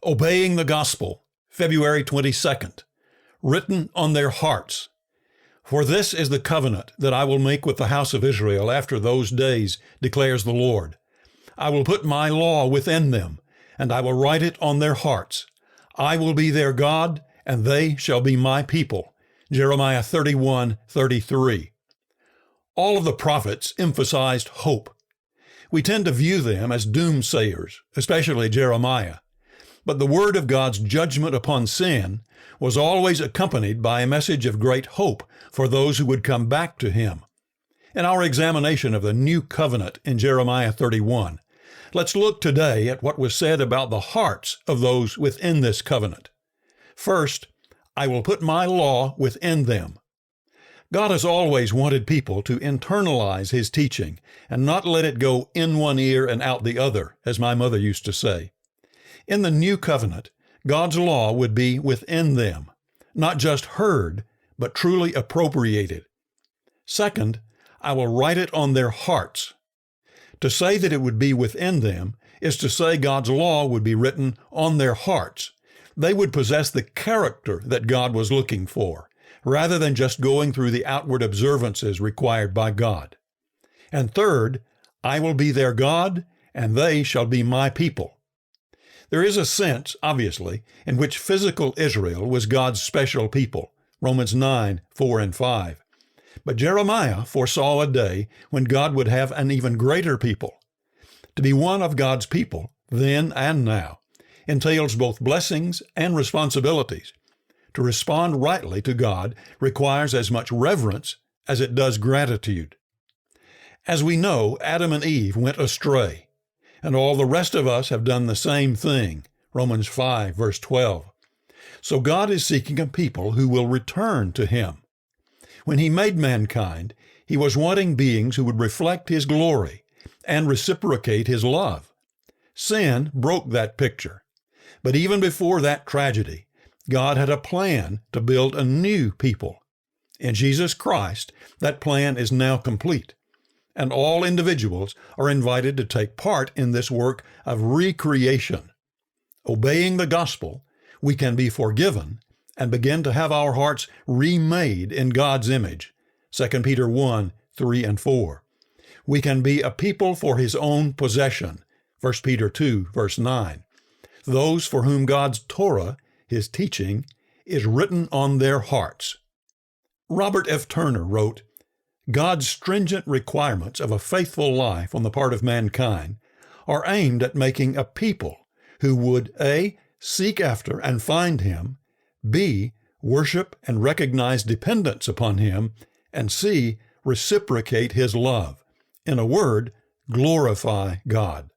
Obeying the Gospel, February 22nd. Written on their hearts. For this is the covenant that I will make with the house of Israel after those days, declares the Lord. I will put my law within them, and I will write it on their hearts. I will be their God, and they shall be my people. Jeremiah 31:33. All of the prophets emphasized hope. We tend to view them as doomsayers, especially Jeremiah. But the word of God's judgment upon sin was always accompanied by a message of great hope for those who would come back to him. In our examination of the new covenant in Jeremiah 31, let's look today at what was said about the hearts of those within this covenant. First, I will put my law within them. God has always wanted people to internalize his teaching and not let it go in one ear and out the other, as my mother used to say. In the new covenant, God's law would be within them, not just heard, but truly appropriated. Second, I will write it on their hearts. To say that it would be within them is to say God's law would be written on their hearts. They would possess the character that God was looking for, rather than just going through the outward observances required by God. And third, I will be their God, and they shall be my people. There is a sense, obviously, in which physical Israel was God's special people, Romans 9:4 and 5. But Jeremiah foresaw a day when God would have an even greater people. To be one of God's people, then and now, entails both blessings and responsibilities. To respond rightly to God requires as much reverence as it does gratitude. As we know, Adam and Eve went astray, and all the rest of us have done the same thing, Romans 5, verse 12. So God is seeking a people who will return to him. When he made mankind, he was wanting beings who would reflect his glory and reciprocate his love. Sin broke that picture. But even before that tragedy, God had a plan to build a new people. In Jesus Christ, that plan is now complete, and all individuals are invited to take part in this work of recreation. Obeying the gospel, we can be forgiven and begin to have our hearts remade in God's image. 2 Peter 1:3 and 4. We can be a people for his own possession. 1 Peter 2, verse 9. Those for whom God's Torah, his teaching, is written on their hearts. Robert F. Turner wrote, God's stringent requirements of a faithful life on the part of mankind are aimed at making a people who would A, seek after and find him, B, worship and recognize dependence upon him, and C, reciprocate his love. In a word, glorify God.